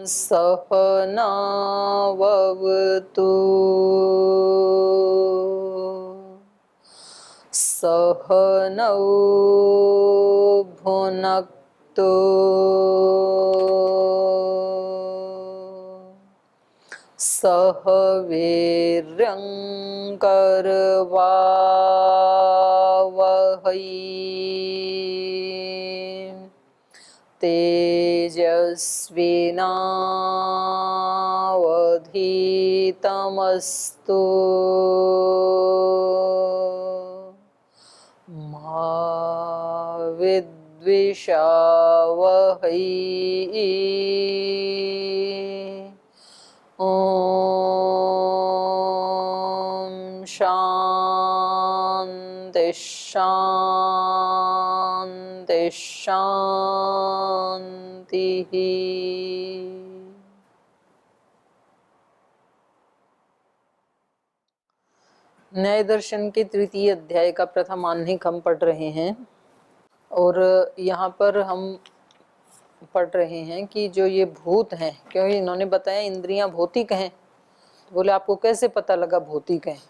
सहनावतु सहनौ भुनक्तु सह वीर्यं करवावहै तेजस्विनावधीतमस्तु मा विद्विषावहै ॐ शान्ति शान्ति शान्तिः। न्याय दर्शन के तृतीय अध्याय का प्रथम आह्निक हम पढ़ रहे हैं और यहाँ पर हम पढ़ रहे हैं कि जो ये भूत हैं, क्योंकि इन्होंने बताया इंद्रियां भौतिक हैं, तो बोले आपको कैसे पता लगा भौतिक हैं?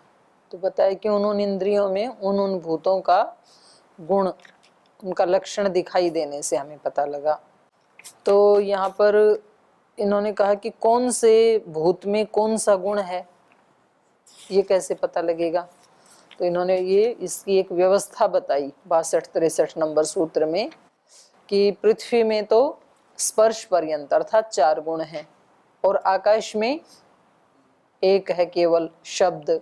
तो बताया कि उन इंद्रियों में उन भूतों का गुण, उनका लक्षण दिखाई देने से हमें पता लगा। तो यहाँ पर इन्होंने कहा कि कौन से भूत में कौन सा गुण है, ये कैसे पता लगेगा? तो इन्होंने ये इसकी एक व्यवस्था बताई 62-63 नंबर सूत्र में कि पृथ्वी में तो स्पर्श पर्यंत अर्थात 4 गुण हैं और आकाश में एक है केवल शब्द,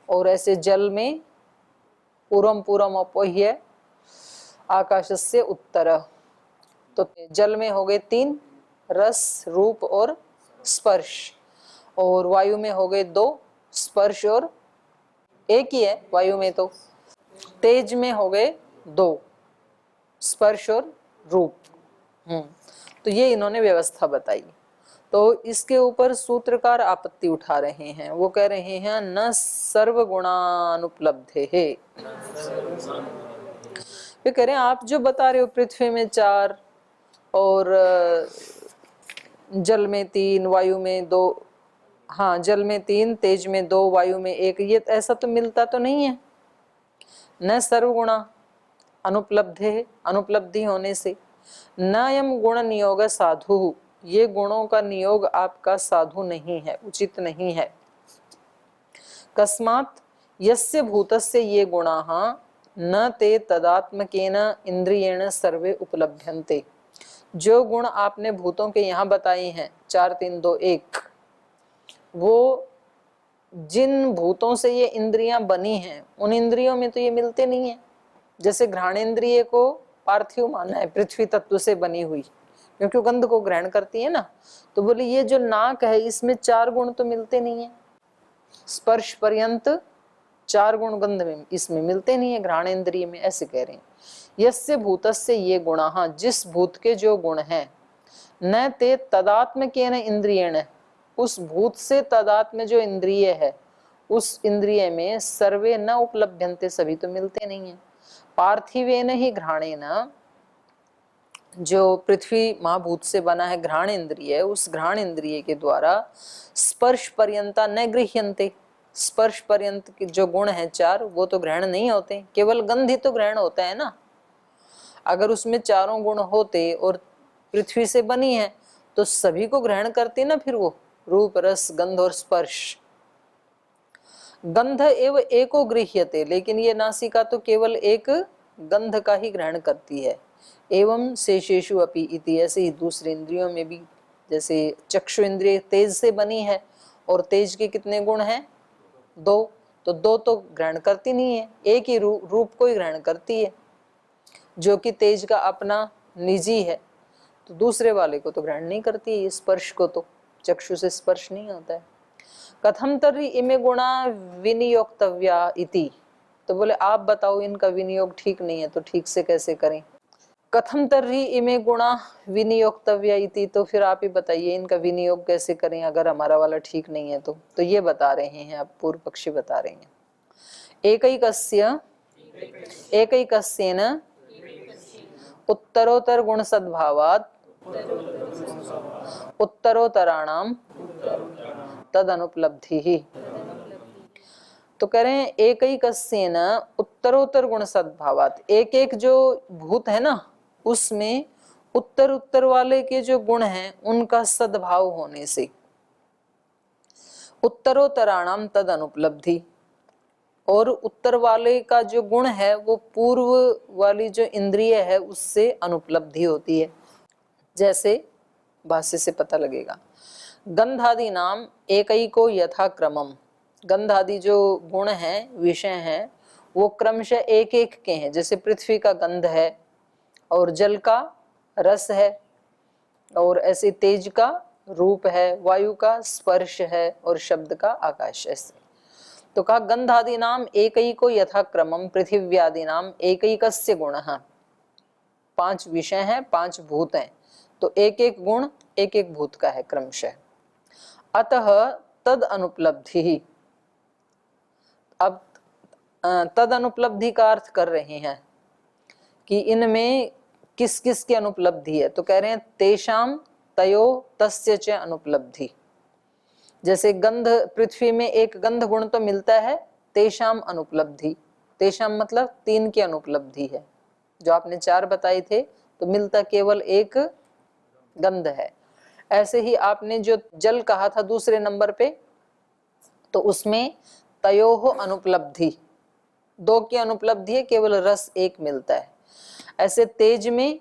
और ऐसे जल में पूरम पूरम अपोह्य आकाशस्य उत्तर, तो जल में हो गए 3 रस रूप और स्पर्श, और वायु में हो गए 2 स्पर्श और एक ही है वायु में, तो तेज में हो गए 2 स्पर्श और रूप। तो ये इन्होंने व्यवस्था बताई। तो इसके ऊपर सूत्रकार आपत्ति उठा रहे हैं, वो कह रहे हैं न सर्वगुणानुपलब्धे है। वे कह रहे हैं आप जो बता रहे हो पृथ्वी में 4 और जल में 3 वायु में 2, हाँ जल में 3 तेज में 2 वायु में 1, ये ऐसा तो मिलता तो नहीं है। न सर्वगुणा अनुपलब्धे, अनुपलब्धि होने से न यम गुण नियोग साधु, ये गुणों का नियोग आपका साधु नहीं है, उचित नहीं है। कस्मात् यस्य भूतस्य ये गुणाः न ते तदात्मकेन इंद्रियेण सर्वे उपलभ्यन्ते, जो गुण आपने भूतों के यहाँ बताए हैं 4 3 2 1, वो जिन भूतों से ये इंद्रियां बनी हैं उन इंद्रियों में तो ये मिलते नहीं है। जैसे घ्राणेन्द्रिय को पार्थिव माना है, पृथ्वी तत्व से बनी हुई, क्योंकि गंध को ग्रहण करती है ना, तो बोले ये जो नाक है इसमें 4 गुण तो मिलते नहीं है, स्पर्श पर्यंत 4 गुण गंध में इसमें मिलते नहीं है घ्राणेन्द्रिय में, ऐसे कह रहे हैं। यस्य भूतस्य ये गुणाः, जिस भूत के जो गुण हैं, न ते तदात्मकेन इंद्रियेण, उस भूत से तदात्म जो इंद्रिय है उस इंद्रिय में सर्वे न उपलभ्यन्ते, सभी तो मिलते नहीं है। पार्थिवेन ही घ्राणेन, जो पृथ्वी महाभूत से बना है घ्राण इंद्रिय, उस घ्राण इंद्रिय के द्वारा स्पर्श पर्यंता न गृह्यन्ते, स्पर्श पर्यंत के जो गुण है 4 वो तो ग्रहण नहीं होते, केवल गंध ही तो ग्रहण होता है ना। अगर उसमें 4 गुण होते और पृथ्वी से बनी है तो सभी को ग्रहण करती ना, फिर वो रूप रस गंध और स्पर्श। गंध एवं एको गृह्यते, लेकिन ये नासिका तो केवल एक गंध का ही ग्रहण करती है। एवं शेषेषु अपि इति, ऐसे ही दूसरे इंद्रियों में भी, जैसे चक्षु इंद्रिय तेज से बनी है और तेज के कितने गुण हैं 2, तो 2 तो ग्रहण करती नहीं है, एक ही रूप को ही ग्रहण करती है जो कि तेज का अपना निजी है, तो दूसरे वाले को तो ग्रहण नहीं करती है। स्पर्श को तो चक्षु से स्पर्श नहीं होता है। कथम तर्हि इमे गुणा विनियोक्तव्या इति, तो बोले आप बताओ इनका विनियोग ठीक नहीं है तो ठीक से कैसे करें। कथम तर्हि इमे गुणा विनियोक्तव्या इति, तो फिर आप ही बताइए इनका विनियोग कैसे करें अगर हमारा वाला ठीक नहीं है तो ये बता रहे हैं, आप पूर्व पक्षी बता रहे हैं। एकैकस्येन उत्तरोत्तर गुण सद्भावात् उत्तरोत्तराणाम तद अनुपलब्धि ही। तो कह रहे हैं एकैकस्येन उत्तरोत्तर गुण सद्भावात, एक एक जो भूत है ना उसमें उत्तर उत्तर वाले के जो गुण हैं उनका सद्भाव होने से उत्तरोत्तराणाम तद अनुपलब्धि, और उत्तर वाले का जो गुण है वो पूर्व वाली जो इंद्रिय है उससे अनुपलब्धि होती है। जैसे भाष्य से पता लगेगा, गंधादि नाम एकैको यथा क्रमम, गंधादि जो गुण हैं विषय हैं वो क्रमशः एक एक के हैं। जैसे पृथ्वी का गंध है और जल का रस है और ऐसे तेज का रूप है, वायु का स्पर्श है और शब्द का आकाश। ऐसे तो कहा गंधादि नाम एकैको यथा क्रमम पृथिव्यादि नाम एकैकस्य गुणः, पांच विषय हैं पांच भूत हैं तो एक एक गुण एक एक भूत का है क्रमशः। अतः तद अनुपलब्धि ही, अब तद अनुपलब्धि का अर्थ कर रहे हैं कि इनमें किस किस की अनुपलब्धि है। तो कह रहे हैं तेषाम तयो तस्य च अनुपलब्धि। जैसे गंध, पृथ्वी में एक गंध गुण तो मिलता है, तेषाम अनुपलब्धि, तेषाम मतलब तीन की अनुपलब्धि है। जो आपने चार बताए थे तो मिलता केवल एक गंध है। ऐसे ही आपने जो जल कहा था दूसरे नंबर पे, तो उसमें तयोह अनुपलब्धि, दो की अनुपलब्धि है, केवल रस एक मिलता है। ऐसे तेज में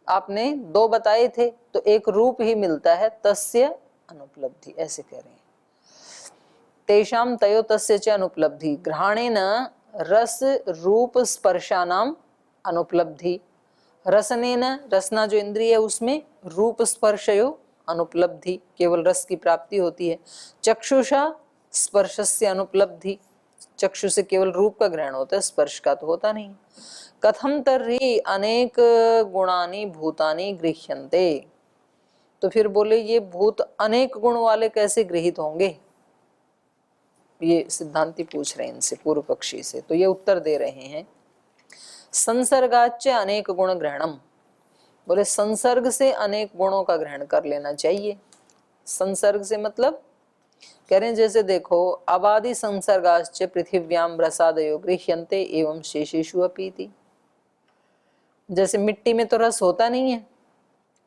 आपने दो बताए थे तो एक रूप ही मिलता है, तस्य अनुपलब्धि, ऐसे कह रहे हैं। तेषाम तयो तस्य च अनुपलब्धि, घ्राणेन रस रूप स्पर्शानाम अनुपलब्धि, रसनेन, रसना जो इंद्रिय है उसमें रूप स्पर्शयो अनुपलब्धि, केवल रस की प्राप्ति होती है। चक्षुषा स्पर्शस्य अनुपलब्धि, चक्षु से केवल रूप का ग्रहण होता है, स्पर्श का तो होता नहीं। कथम तर्हि अनेक गुणानि भूतानि गृह्यन्ते, तो फिर बोले ये भूत अनेक गुण वाले कैसे गृहीत होंगे, ये सिद्धांती पूछ रहे हैं इनसे, पूर्व पक्षी से। तो ये उत्तर दे रहे हैं, संसर्गाच्च अनेक गुण ग्रहणम, बोले संसर्ग से अनेक गुणों का ग्रहण कर लेना चाहिए। संसर्ग से मतलब कह रहे हैं जैसे देखो, अबादि संसर्गाश्च पृथिव्याम रसादयो गृह्यन्ते एवं शेषेषु अपीति। जैसे मिट्टी में तो रस होता नहीं है,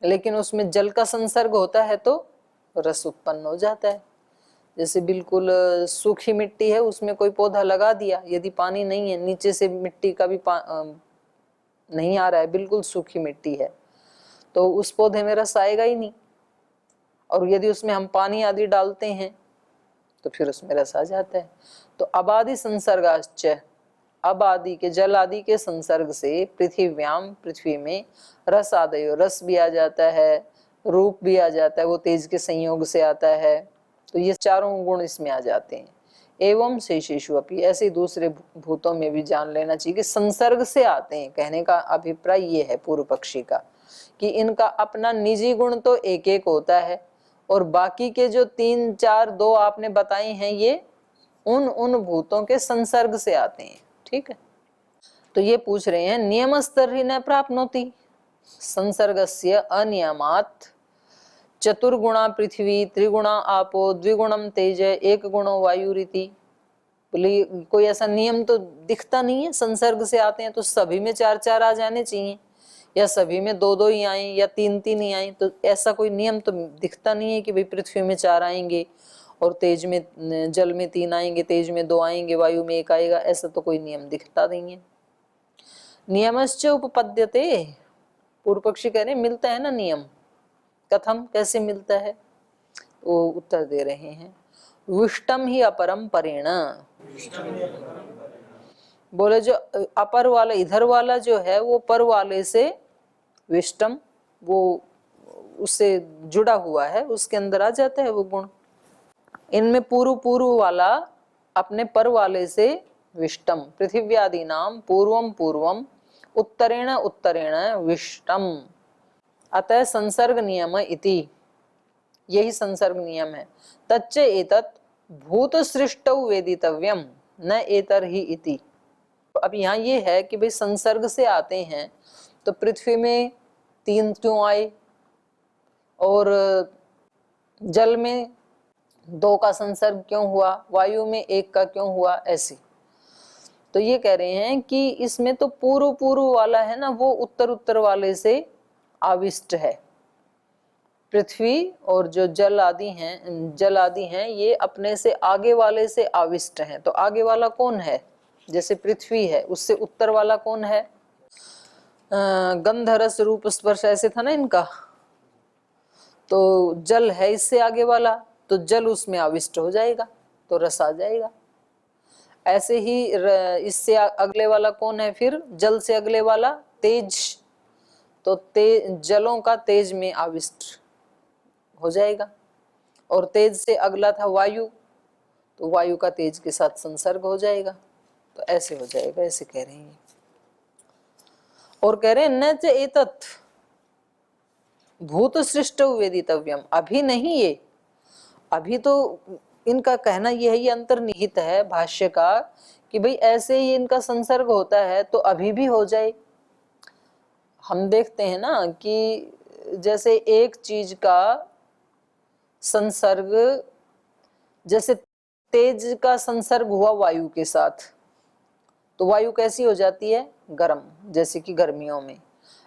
लेकिन उसमें जल का संसर्ग होता है तो रस उत्पन्न हो जाता है। जैसे बिल्कुल सूखी मिट्टी है, उसमें कोई पौधा लगा दिया, यदि पानी नहीं है, नीचे से मिट्टी का भी नहीं आ रहा है, बिल्कुल सूखी मिट्टी है, तो उस पौधे में रस आएगा ही नहीं। और यदि उसमें हम पानी आदि डालते हैं तो फिर उसमें रस आ जाता है। तो अबादि संसर्गाश्च, अब आदि के, जल आदि के संसर्ग से पृथिव्याम, पृथ्वी में रस आदयो, रस भी आ जाता है, रूप भी आ जाता है, वो तेज के संयोग से आता है, तो ये चारों गुण इसमें आ जाते हैं। एवं शेषेषु अपि, ऐसे दूसरे भूतों में भी जान लेना चाहिए कि संसर्ग से आते हैं। कहने का अभिप्राय ये है पूर्व पक्षी का कि इनका अपना निजी गुण तो एक एक होता है और बाकी के जो तीन चार दो आपने बताए हैं ये उन भूतों के संसर्ग से आते हैं। ठीक है, तो ये पूछ रहे हैं नियम स्तर ही न प्राप्नोति संसर्गस्य अनियमात् चतुर्गुणा पृथ्वी त्रिगुणा आपो द्विगुणम तेज एक गुणो वायुरीति। बोले कोई ऐसा नियम तो दिखता नहीं है, संसर्ग से आते हैं तो सभी में चार चार आ जाने चाहिए, या सभी में दो दो ही आए या तीन तीन ही आए, तो ऐसा कोई नियम तो दिखता नहीं है कि भाई पृथ्वी में चार आएंगे और तेज में, जल में तीन आएंगे, तेज में दो आएंगे, वायु में एक आएगा, ऐसा तो कोई नियम दिखता नहीं है। नियमश्च उपपद्यते, पूर्व पक्षी कह रहे मिलता है ना नियम, कथम कैसे मिलता है, वो उत्तर दे रहे हैं विष्टम ही अपरम परेण, बोले जो अपर वाला, इधर वाला जो है वो पर वाले से विष्टम, वो उससे जुड़ा हुआ है, उसके अंदर आ जाता है वो गुण। इनमें पूर्व पूर्व वाला अपने पर वाले से विष्टम, पृथिव्यादि नाम पूर्वम पूर्वम उत्तरेण उत्तरेण विष्टम, अतः संसर्ग नियम इति, यही संसर्ग नियम है। तच्च एतत् भूत सृष्टौ वेदितव्यम न एतर ही इति। अब यहाँ ये है कि भाई संसर्ग से आते हैं तो पृथ्वी में तीन क्यों आए और जल में 2 का संसर्ग क्यों हुआ, वायु में 1 का क्यों हुआ, ऐसे। तो ये कह रहे हैं कि इसमें तो पूर्व पूर्व वाला है ना, वो उत्तर उत्तर वाले से आविष्ट है। पृथ्वी और जो जल आदि हैं ये अपने से आगे वाले से आविष्ट हैं। तो आगे वाला कौन है, जैसे पृथ्वी है, उससे उत्तर वाला कौन है, गंध रस रूप स्पर्श, ऐसे था ना इनका। तो जल है इससे आगे वाला, तो जल उसमें आविष्ट हो जाएगा, तो रस आ जाएगा। ऐसे ही इससे अगले वाला कौन है फिर, जल से अगले वाला तेज, तो जलों का तेज में आविष्ट हो जाएगा। और तेज से अगला था वायु, तो वायु का तेज के साथ संसर्ग हो जाएगा। तो ऐसे हो जाएगा, ऐसे कह रहे हैं। और कह रहे हैं न च एतत् भूत सृष्टौ वेदितव्यम, अभी नहीं, ये अभी तो इनका कहना यह है, ये अंतर्निहित है भाष्य का, कि भाई ऐसे ही इनका संसर्ग होता है तो अभी भी हो जाए। हम देखते हैं ना कि जैसे एक चीज का संसर्ग, जैसे तेज का संसर्ग हुआ वायु के साथ, तो वायु कैसी हो जाती है, गर्म, जैसे कि गर्मियों में।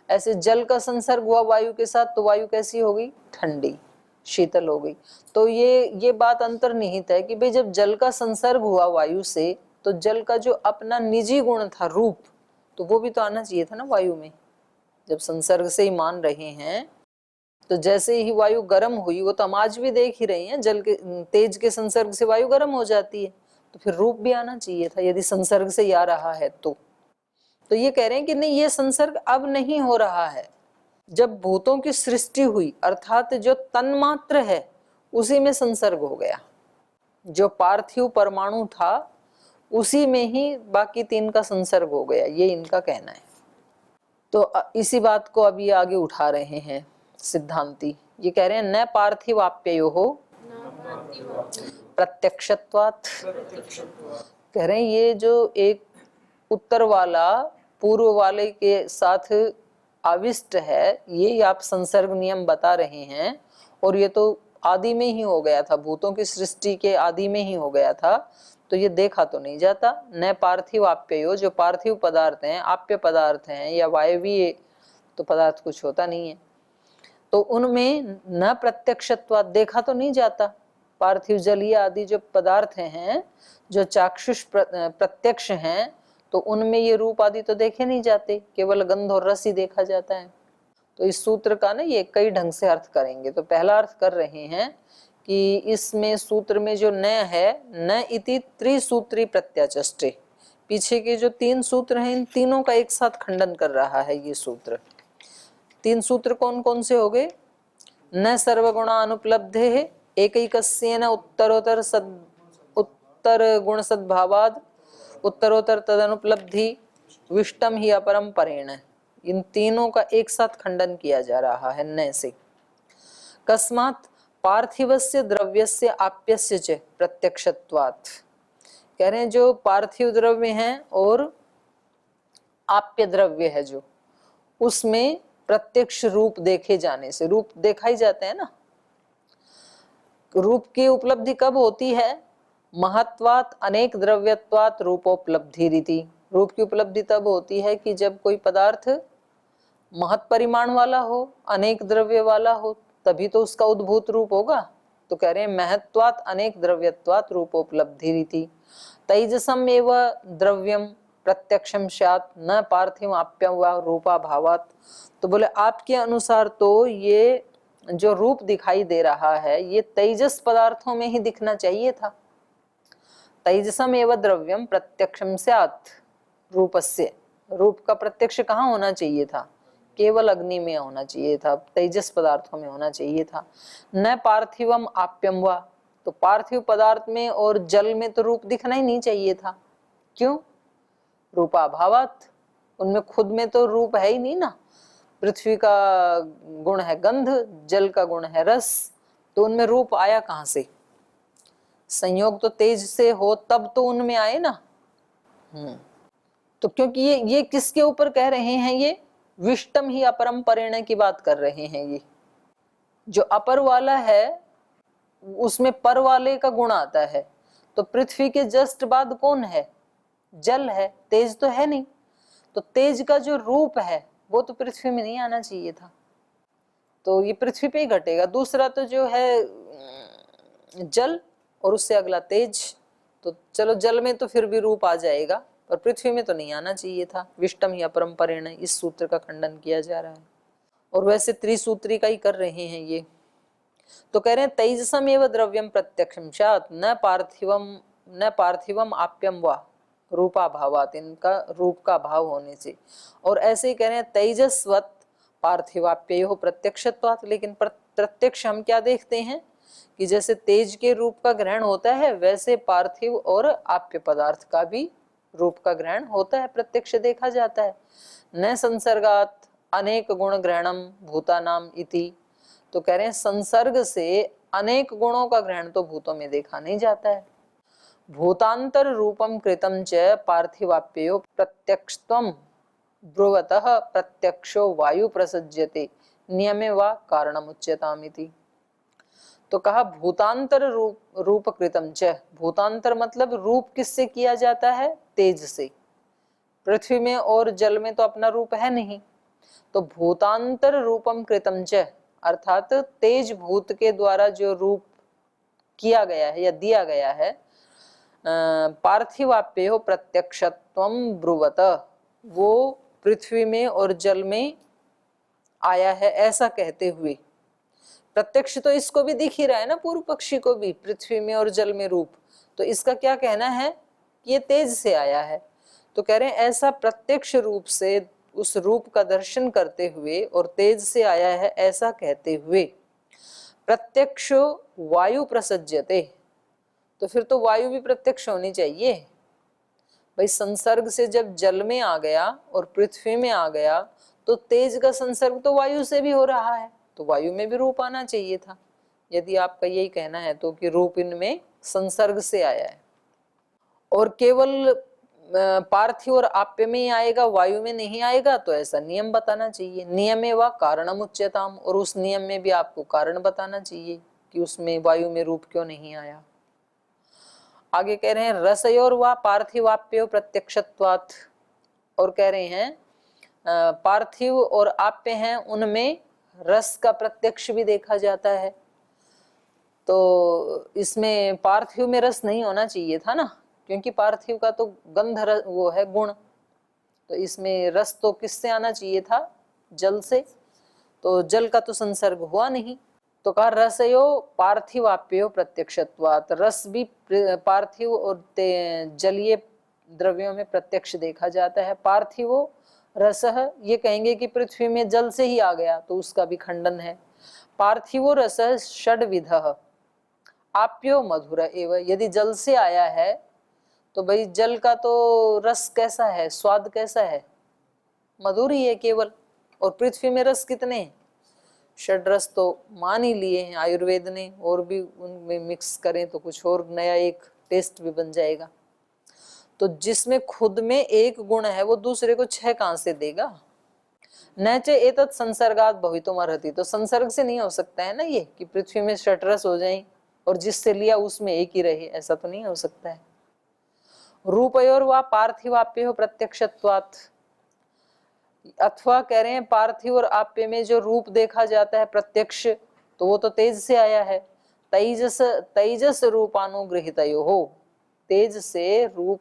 ऐसे जल का संसर्ग हुआ वायु के साथ, तो वायु कैसी हो गई, ठंडी, शीतल हो गई। तो ये बात अंतर्निहित है कि भाई जब जल का संसर्ग हुआ वायु से, तो जल का जो अपना निजी गुण था रूप, तो वो भी तो आना चाहिए था ना वायु में। जब संसर्ग से ही मान रहे हैं, तो जैसे ही वायु गर्म हुई, वो तो हम आज भी देख ही रहे हैं, जल के तेज के संसर्ग से वायु गर्म हो जाती है, तो फिर रूप भी आना चाहिए था यदि संसर्ग से ही आ रहा है तो ये कह रहे हैं कि नहीं, ये संसर्ग अब नहीं हो रहा है। जब भूतों की सृष्टि हुई, अर्थात जो तन्मात्र है उसी में संसर्ग हो गया, जो पार्थिव परमाणु था उसी में ही बाकी 3 का संसर्ग हो गया, ये इनका कहना है। तो इसी बात को अभी आगे उठा रहे हैं सिद्धांती। ये कह रहे हैं न पार्थिवाप्ययो हो प्रत्यक्षत्वात्, कह रहे हैं ये जो एक उत्तर वाला पूर्व वाले के साथ आविष्ट है, ये आप संसर्ग नियम बता रहे हैं, और ये तो आदि में ही हो गया था, भूतों की सृष्टि के आदि में ही हो गया था, तो ये देखा तो नहीं जाता। न पार्थिव आप्ययो, जो पार्थिव पदार्थ हैं, आप्य पदार्थ हैं या वायवीय तो पदार्थ कुछ होता नहीं है, तो उनमें न प्रत्यक्षत्वात्, देखा तो नहीं जाता। पार्थिव जलीय आदि जो पदार्थ हैं, जो चाक्षुष प्रत्यक्ष हैं, तो उनमें ये रूप आदि तो देखे नहीं जाते, केवल गंध और रस ही देखा जाता है। तो इस सूत्र का ना ये कई ढंग से अर्थ करेंगे। तो पहला अर्थ कर रहे हैं कि इसमें सूत्र में जो न है, न इति त्रिसूत्री प्रत्याचष्टे, पीछे के जो 3 सूत्र हैं, इन तीनों का एक साथ खंडन कर रहा है ये सूत्र। 3 सूत्र कौन कौन से हो गए, न सर्वगुणा अनुपलब्धे एकैकस्येन उत्तरोत्तर उत्तर गुण सद्भावाद उत्तरोत्तर तदनुपलब्धि विष्टम ही अपरम परेण, इन तीनों का एक साथ खंडन किया जा रहा है न से। कस्मात् पार्थिवस्य द्रव्यस्य आप्यस्य च प्रत्यक्षत्वात्, कह रहे हैं जो पार्थिव द्रव्य हैं और आप्य द्रव्य है जो, उसमें प्रत्यक्ष रूप देखे जाने से, रूप देखा ही जाता है ना। रूप की उपलब्धि कब होती है, महत्वात् अनेक द्रव्यत्वात् रूपोपलब्धि रीति, रूप की उपलब्धि तब होती है कि जब कोई पदार्थ महत् परिमाण वाला हो, अनेक द्रव्य वाला हो, तभी तो उसका उद्भूत रूप होगा। तो कह रहे हैं महत्वात् अनेक द्रव्यत्वात् रूपोपलब्धि रीति, तैजसम एव द्रव्यम प्रत्यक्षम स्यात् न पार्थिव आप्यम व रूपा भावात्। तो बोले आपके अनुसार तो ये जो रूप दिखाई दे रहा है, ये तेजस पदार्थों में ही दिखना चाहिए था। तैजसम एव द्रव्यम प्रत्यक्षम स्यात् रूपस्य, रूप का प्रत्यक्ष कहाँ होना चाहिए था, केवल अग्नि में होना चाहिए था, तेजस पदार्थों में होना चाहिए था। न पार्थिवम आप्यम वा, तो पार्थिव पदार्थ में और जल में तो रूप दिखना ही नहीं चाहिए था। क्यों, रूपाभावात्, उनमें खुद में तो रूप है ही नहीं ना। पृथ्वी का गुण है गंध, जल का गुण है रस, तो उनमें रूप आया कहाँ से, संयोग तो तेज से हो तब तो उनमें आए ना। तो क्योंकि ये किसके ऊपर कह रहे हैं, ये विष्टम ही अपरम परिणय की बात कर रहे हैं। ये जो अपर वाला है उसमें पर वाले का गुण आता है, तो पृथ्वी के जस्ट बाद कौन है? जल है, तेज तो है नहीं। तो तेज का जो रूप है वो तो पृथ्वी में नहीं आना चाहिए था, तो ये पृथ्वी पे ही घटेगा। दूसरा तो जो है जल, और उससे अगला तेज, तो चलो जल में तो फिर भी रूप आ जाएगा, पर पृथ्वी में तो नहीं आना चाहिए था। विष्टम या परंपरेण, इस सूत्र का खंडन किया जा रहा है। और वैसे त्रिसूत्री का ही कर रहे हैं ये। तो कह रहे हैं तेजसम एवं द्रव्यम प्रत्यक्षम स्यात् न पार्थिवम आप्यम वा रूपा भावात, इनका रूप का भाव होने से। और ऐसे ही कह रहे हैं तेजस्वत पार्थिवाप्य हो प्रत्यक्षत्वात्, लेकिन प्रत्यक्ष हम क्या देखते हैं कि जैसे तेज के रूप का ग्रहण होता है, वैसे पार्थिव और आप्य पदार्थ का भी रूप का ग्रहण होता है, प्रत्यक्ष देखा जाता है। न संसर्गात अनेक गुण ग्रहणम भूतानाम इति, तो कह रहे हैं संसर्ग से अनेक गुणों का ग्रहण तो भूतों में देखा नहीं जाता है। भूतांतर रूपम कृतम च पार्थिवाप्यो प्रत्यक्षत्वम ब्रुवतः प्रत्यक्षो वायु प्रसज्यते नियमे वा कारणमुच्यतामिति। तो कहा भूतांतर रूप कृतम च, भूतांतर मतलब रूप किससे किया जाता है? तेज से। पृथ्वी में और जल में तो अपना रूप है नहीं, तो भूतांतर रूपम कृतम च, अर्थात तेज भूत के द्वारा जो रूप किया गया है या दिया गया है, पार्थिवाप्य हो प्रत्यक्षत्वम ब्रुवत, वो पृथ्वी में और जल में आया है ऐसा कहते हुए। प्रत्यक्ष तो इसको भी दिख ही रहा है ना, पूर्व पक्षी को भी, पृथ्वी में और जल में रूप, तो इसका क्या कहना है कि ये तेज से आया है। तो कह रहे हैं ऐसा प्रत्यक्ष रूप से उस रूप का दर्शन करते हुए और तेज से आया है ऐसा कहते हुए प्रत्यक्ष वायु प्रसज्यते, तो फिर तो वायु भी प्रत्यक्ष होनी चाहिए भाई। संसर्ग से जब जल में आ गया और पृथ्वी में आ गया, तो तेज का संसर्ग तो वायु से भी हो रहा है, तो वायु में भी रूप आना चाहिए था, यदि आपका यही कहना है तो, कि रूप इनमें संसर्ग से आया है। और केवल पार्थिव और आप्य में ही आएगा, वायु में नहीं आएगा, तो ऐसा नियम बताना चाहिए। नियमे वा कारणम उच्यताम, और उस नियम में भी आपको कारण बताना चाहिए कि उसमें वायु में रूप क्यों नहीं आया। आगे कह रहे हैं रसयोर वा पार्थिवाप्यो प्रत्यक्षत्वात्, और कह रहे हैं पार्थिव और आप्य हैं, उनमें रस का प्रत्यक्ष भी देखा जाता है। तो इसमें पार्थिव में रस नहीं होना चाहिए था ना, क्योंकि पार्थिव का तो गंध वो है गुण, तो इसमें रस तो किससे आना चाहिए था? जल से, तो जल का तो संसर्ग हुआ नहीं। तो कहा रसयो पार्थिवाप्यो प्रत्यक्षत्वात्, रस भी पार्थिव और जलीय द्रव्यों में प्रत्यक्ष देखा जाता है। पार्थिवो रसः, ये कहेंगे कि पृथ्वी में जल से ही आ गया, तो उसका भी खंडन है। पार्थिवो रसः षड्विधः आप्यो मधुर एवं, यदि जल से आया है तो भाई जल का तो रस कैसा है, स्वाद कैसा है? मधुर ही है केवल। और पृथ्वी में रस कितने हैं? षड्रस तो मान ही लिए हैं आयुर्वेद ने, और भी उनमें मिक्स करें तो कुछ और नया एक टेस्ट भी बन जाएगा। तो जिसमें खुद में एक गुण है वो दूसरे को 6 कहां से देगा? न च एतत् संसर्गात भवितुम अर्हति, तो संसर्ग से नहीं हो सकता है ना ये, कि पृथ्वी में षड्रस हो जाए और जिससे लिया उसमें एक ही रहे, ऐसा तो नहीं हो सकता है। रूपयोर वा पार्थिवाप्यो प्रत्यक्षत्वात्, अथवा कह रहे हैं पार्थिव और आप्य में जो रूप देखा जाता है प्रत्यक्ष, तो वो तो तेज से आया है। तेजस रूपानुगृहितयो हो, तेज से रूप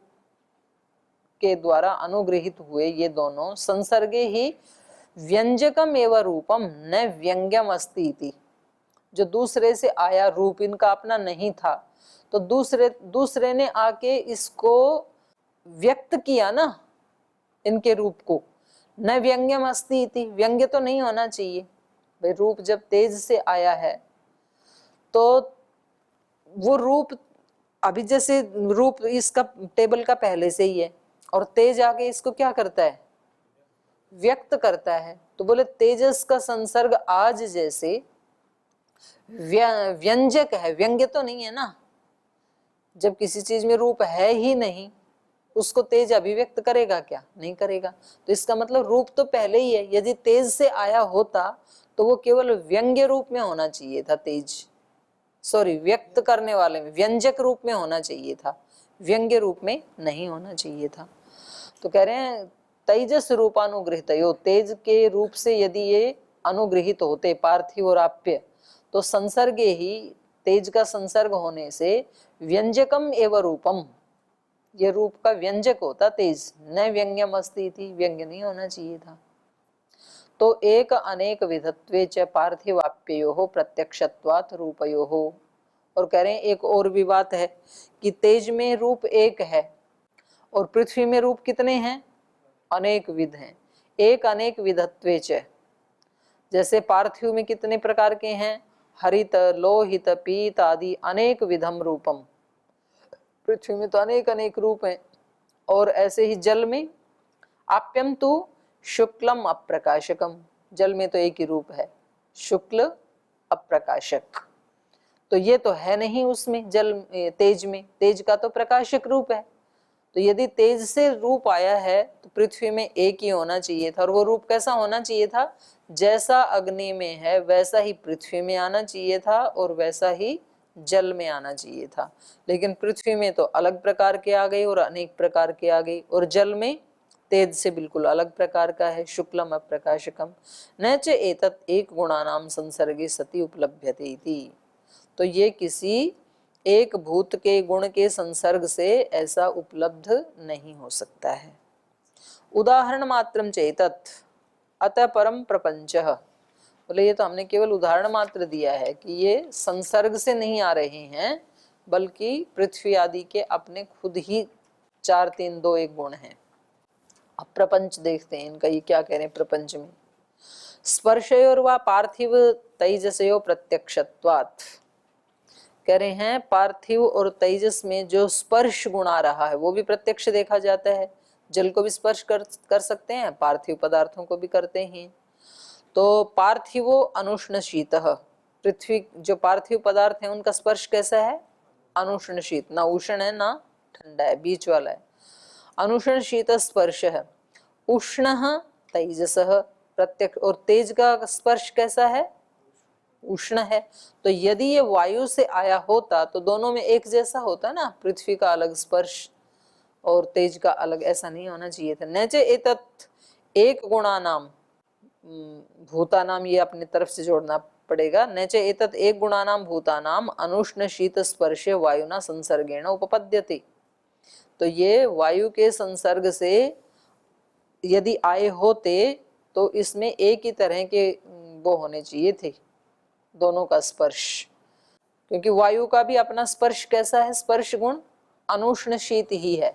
के द्वारा अनुगृहित हुए ये दोनों संसर्गे ही व्यंजकम एवं रूपम न व्यंग्यम अस्ति इति, जो दूसरे से आया रूप इनका अपना नहीं था, तो दूसरे ने आके इसको व्यक्त किया ना, इनके रूप को। न व्यंग्यम अस्ति इति, व्यंग्य तो नहीं होना चाहिए भाई। रूप जब तेज से आया है तो वो रूप, अभी जैसे रूप इसका टेबल का पहले से ही है, और तेज आके इसको क्या करता है? व्यक्त करता है। तो बोले तेजस का संसर्ग आज जैसे व्यंजक है, व्यंग्य तो नहीं है ना। जब किसी चीज में रूप है ही नहीं, उसको तेज अभिव्यक्त करेगा क्या? नहीं करेगा। तो इसका मतलब रूप तो पहले ही है। यदि तेज से आया होता तो वो केवल व्यंग्य रूप में होना चाहिए था तेज, सॉरी, व्यक्त करने वाले में, व्यंजक रूप में होना चाहिए था, व्यंग्य रूप में नहीं होना चाहिए था। तो कह रहे हैं तेजस रूपानुगृहितयो, तेज के रूप से यदि ये अनुगृहित होते पार्थिव और आप्य, तो संसर्गे ही, तेज का संसर्ग होने से व्यंजकम एवं रूपम, ये रूप का व्यंजक होता तेज, न व्यंग्यम अस्ति थी, व्यंग्य नहीं होना चाहिए था। तो एक अनेक विधत्वे च पार्थिवाप्ययोः प्रत्यक्षत्वात् रूपयोः। और कह रहे हैं एक और भी बात है कि तेज में रूप एक है और पृथ्वी में रूप कितने हैं, अनेक विध हैं। एक अनेक विधत्वे च, जैसे पार्थिव में कितने प्रकार के हैं, हरित लोहित पीत आदि अनेक विधम रूपम, पृथ्वी में तो अनेक अनेक रूप हैं। और ऐसे ही जल में आप्यम तु शुक्लम अप्रकाशकम, जल में तो एक ही रूप है, शुक्ल अप्रकाशक। तो ये तो है नहीं उसमें, जल तेज में, तेज का तो प्रकाशक रूप है। तो यदि तेज से रूप आया है तो पृथ्वी में एक ही होना चाहिए था, और वो रूप कैसा होना चाहिए था, जैसा अग्नि में है वैसा ही पृथ्वी में आना चाहिए था और वैसा ही जल में आना चाहिए था। लेकिन पृथ्वी में तो अलग प्रकार के आ गए और अनेक प्रकार के आ गए, और जल में तेज से बिल्कुल अलग प्रकार का है, शुक्लम अप्रकाशकम। न च एतत् एक गुणानाम संसर्गे सति उपलभ्यते इति। तो ये किसी एक भूत के गुण के संसर्ग से ऐसा उपलब्ध नहीं हो सकता है। उदाहरण मात्रम चेतत् अतः परम प्रपंच, बोले ये तो हमने केवल उदाहरण मात्र दिया है कि ये संसर्ग से नहीं आ रहे हैं, बल्कि पृथ्वी आदि के अपने खुद ही 4 3 2 1 गुण हैं। अब प्रपंच देखते हैं इनका, ये क्या कह रहे हैं प्रपंच में। स्पर्शयोर व पार्थिव तेजसयो प्रत्यक्षत्वात्, कह रहे हैं पार्थिव और तेजस में जो स्पर्श गुण आ रहा है वो भी प्रत्यक्ष देखा जाता है। जल को भी स्पर्श कर सकते हैं, पार्थिव पदार्थों को भी करते हैं। तो पार्थिवो अनुष्ण शीतः, पृथ्वी जो पार्थिव पदार्थ है उनका स्पर्श कैसा है, अनुष्ण शीत, ना उष्ण है ना ठंडा है, बीच वाला है। अनुष्ण शीत स्पर्श है, उष्ण तेजसः प्रत्यक्ष, और तेज का स्पर्श कैसा है, उष्ण है। तो यदि ये वायु से आया होता तो दोनों में एक जैसा होता ना, पृथ्वी का अलग स्पर्श और तेज का अलग, ऐसा नहीं होना चाहिए था। न च एतत् एक गुणानाम, भूतानाम ये अपने तरफ से जोड़ना पड़ेगा, न च एतत् एक गुणानाम भूतानाम अनुष्ण शीत स्पर्शे वायुना संसर्गेण उपपद्यते। तो ये वायु के संसर्ग से यदि आए होते तो इसमें एक ही तरह के वो होने चाहिए थे, दोनों का स्पर्श। क्योंकि वायु का भी अपना स्पर्श कैसा है, स्पर्श गुण अनुष्ण शीत ही है।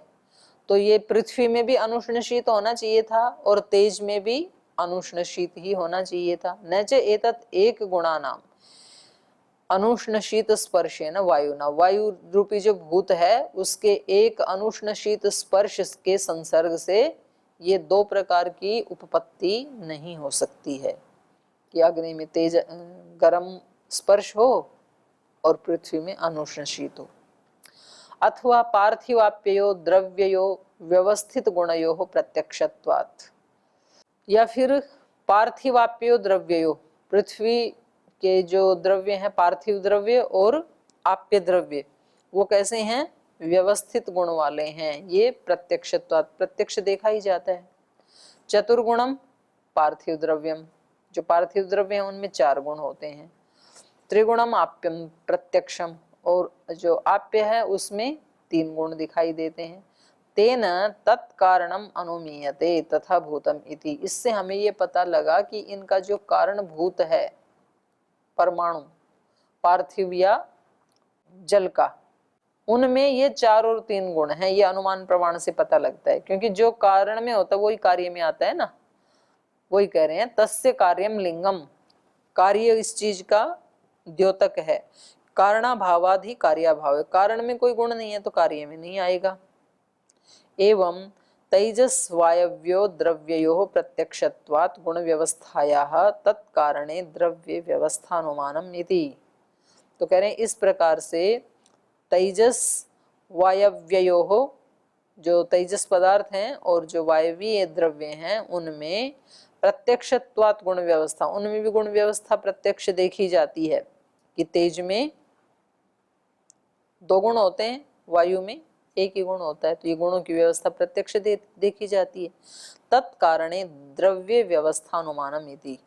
तो ये पृथ्वी में भी अनुष्ण शीत होना चाहिए था और तेज में भी अनुष्ण शीत ही होना चाहिए था। न च एतत् एक गुणानाम अनुष्ण शीत स्पर्श है ना वायु ना, वायु रूपी जो भूत है उसके एक अनुष्ण शीत स्पर्श के संसर्ग से ये 2 प्रकार की उपपत्ति नहीं हो सकती है कि अग्नि में तेज गर्म स्पर्श हो और पृथ्वी में अनुष्ण शीत हो। अथवा पार्थिवाप्ययो द्रव्ययो व्यवस्थित गुणयो प्रत्यक्षत्वात्, या फिर पार्थिवाप्यो द्रव्ययो, पृथ्वी के जो द्रव्य हैं पार्थिव द्रव्य और आप्य द्रव्य, वो कैसे हैं, व्यवस्थित गुण वाले हैं, ये प्रत्यक्षत्वात्, प्रत्यक्ष देखा ही जाता है। चतुर्गुणम पार्थिव द्रव्यम, जो पार्थिव द्रव्य हैं उनमें 4 गुण होते हैं। त्रिगुणम आप्यम प्रत्यक्षम, और जो आप्य है उसमें 3 गुण दिखाई देते हैं। तेन तत्कारणम अनुमीयते तथा भूतम इति, इससे हमें ये पता लगा कि इनका जो कारण भूत है परमाणु पार्थिव या जल का, उनमें ये 4 और 3 गुण हैं, ये अनुमान प्रमाण से पता लगता है। क्योंकि जो कारण में होता है वही कार्य में आता है ना, वही कह रहे हैं तस्य कार्यम लिंगम, कार्य इस चीज का द्योतक है, कारणाभावाधि कार्याभाव है, कारण में कोई गुण नहीं है तो कार्य में नहीं आएगा। एवं तेजस वायव्यो द्रव्ययो प्रत्यक्षत्वात् गुण व्यवस्थायाः तत्कारणे द्रव्य व्यवस्थानुमानम इति। तो कह रहे हैं इस प्रकार से तेजस वायव्यो, जो तेजस पदार्थ हैं और जो वायवीय द्रव्य हैं उनमें प्रत्यक्षत्वात् गुण व्यवस्था, उनमें भी गुण व्यवस्था प्रत्यक्ष देखी जाती है कि तेज में दो गुण होते हैं वायु में, एक ही गुण होता है, तो ये गुणों की व्यवस्था प्रत्यक्ष देखी जाती है। तत्कारणे द्रव्य व्यवस्थानुमानम इति,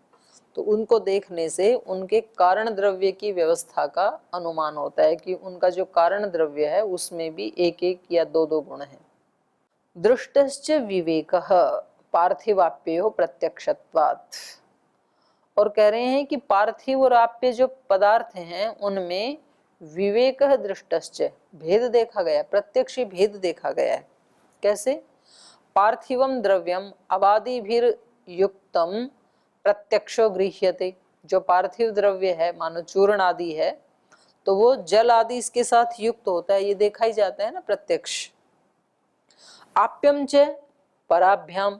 तो उनको देखने से उनके कारण द्रव्य की व्यवस्था का अनुमान होता है कि उनका जो कारण द्रव्य है उसमें भी एक एक या दो दो गुण है। दृष्टश्च विवेकः पार्थिवाप्यो प्रत्यक्षत्वात्, और कह रहे हैं कि पार्थिव और आप्य जो पदार्थ हैं उनमें विवेकः दृष्टश्च, भेद देखा गया, प्रत्यक्ष भेद देखा गया है। कैसे? पार्थिवम द्रव्यम अबादिभिर युक्तम प्रत्यक्षो गृह्यते, जो पार्थिव द्रव्य है मानो चूर्ण आदि है तो वो जल आदि इसके साथ युक्त होता है, ये देखा ही जाता है ना प्रत्यक्ष। आप्यम च पराभ्याम,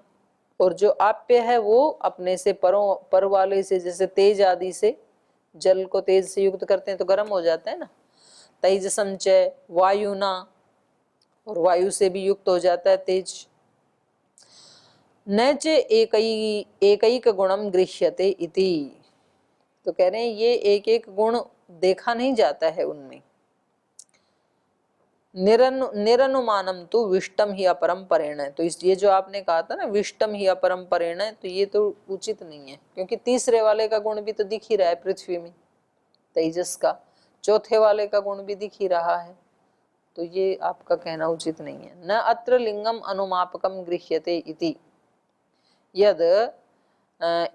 और जो आप्य है वो अपने से पर वाले से, जैसे तेज आदि से, जल को तेज से युक्त करते हैं तो गर्म हो जाता है ना, तेजसम च वायुना, और वायु से भी युक्त हो जाता है तेज। न च एकैक गुणम गृह्यते इति, तो कह रहे हैं ये एक एक गुण देखा नहीं जाता है उनमें। निरनुमानम तो विष्टम ही अपरम परेण, तो इस ये जो आपने कहा था ना विष्टम ही अपरम परेण, तो ये तो उचित नहीं है, क्योंकि तीसरे वाले का गुण भी तो दिख ही रहा है पृथ्वी में तेजस का, चौथे वाले का गुण भी दिख ही रहा है, तो ये आपका कहना उचित नहीं है। न अत्र लिंगम अनुमापकम गृह्यते इति यद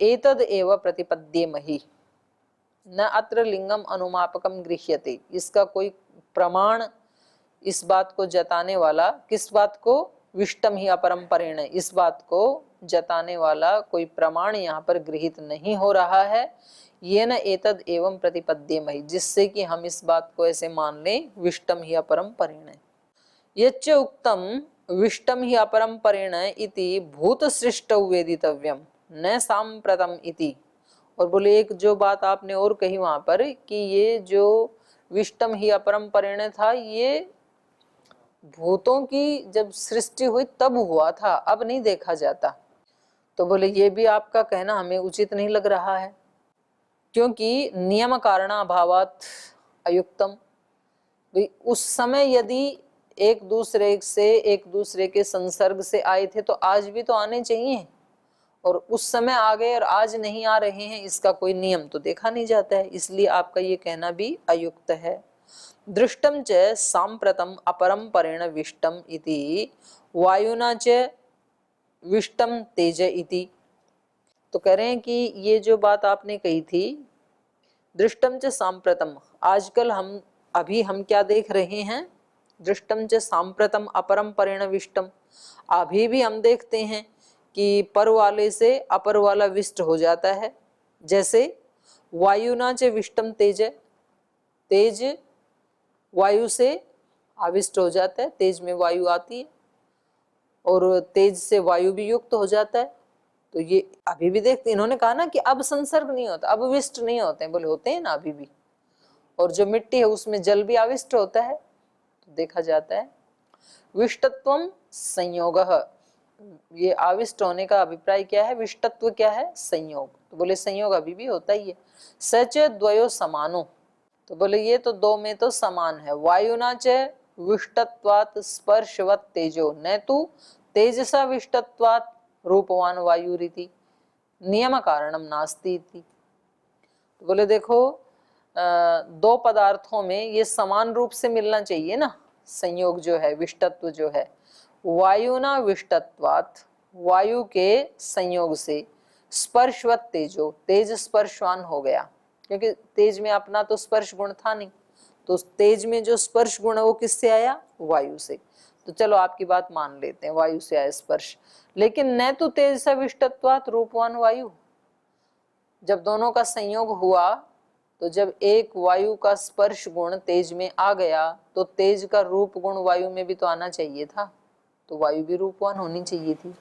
एतद एव प्रतिपद्येमहि, न अत्र लिंगम अनुमापकम गृह्यते, इसका कोई प्रमाण इस बात को जताने वाला, किस बात को? विष्टम ही अपरम परेण, इस बात को जताने वाला कोई प्रमाण यहाँ पर गृहीत नहीं हो रहा है। ये न एतद एवं प्रतिपद्येमहि, जिससे कि हम इस बात को ऐसे मान लें विष्टम ही अपरम परेण। यच्च उक्तम विष्टम ही अपरम परेण इति भूत सृष्टौ वेदितव्यम न सांप्रतम इति, और बोले एक जो बात आपने और कही वहां पर कि ये जो विष्टम ही अपरम परेण था ये भूतों की जब सृष्टि हुई तब हुआ था, अब नहीं देखा जाता, तो बोले ये भी आपका कहना हमें उचित नहीं लग रहा है, क्योंकि नियम कारणाभावात् अयुक्तम, उस समय यदि एक दूसरे के संसर्ग से आए थे तो आज भी तो आने चाहिए, और उस समय आ गए और आज नहीं आ रहे हैं, इसका कोई नियम तो देखा नहीं जाता है, इसलिए आपका ये कहना भी अयुक्त है। दृष्टम च सांप्रतम अपरम परेण विष्टम इति वायुना च विष्टम तेज इति, तो कह रहे हैं कि ये जो बात आपने कही थी दृष्टम च सांप्रतम, आजकल हम क्या देख रहे हैं? दृष्टम च सांप्रतम अपरम परेण विष्टम, अभी भी हम देखते हैं कि पर वाले से अपर वाला विष्ट हो जाता है, जैसे वायुना च विष्टम तेज, तेज वायु से आविष्ट हो जाता है, तेज में वायु आती है और तेज से वायु भी युक्त हो जाता है, तो ये अभी भी देखते, इन्होंने कहा ना कि अब संसर्ग नहीं होता, अब विष्ट नहीं होते हैं, बोले होते हैं ना अभी भी, और जो मिट्टी है उसमें जल भी आविष्ट होता है, तो देखा जाता है। विष्टत्वम संयोगः, ये आविष्ट होने का अभिप्राय क्या है? विष्टत्व क्या है? संयोग, तो बोले संयोग अभी भी होता ही है। सच द्वयो समानो, तो बोले ये तो दो में तो समान है। वायुना च विष्टत्वात् स्पर्शवत् तेजो न तु तेजसा विष्टत्वात् रूपवान वायुरिति नियम कारणम नास्ति इति, तो बोले देखो दो पदार्थों में ये समान रूप से मिलना चाहिए ना, संयोग जो है, विष्टत्व जो है, वायुना विष्टत्वात्, वायु के संयोग से, स्पर्शवत् तेजो, तेज स्पर्शवान हो गया, क्योंकि तेज में अपना तो स्पर्श गुण था नहीं, तो तेज में जो स्पर्श गुण है वो किससे आया? वायु से, तो चलो आपकी बात मान लेते हैं वायु से आया स्पर्श, लेकिन न तो तेज से विष्टत्वात् रूपवान वायु, जब दोनों का संयोग हुआ तो जब एक वायु का स्पर्श गुण तेज में आ गया तो तेज का रूप गुण वायु में भी तो आना चाहिए था, तो वायु भी रूपवान होनी चाहिए थी।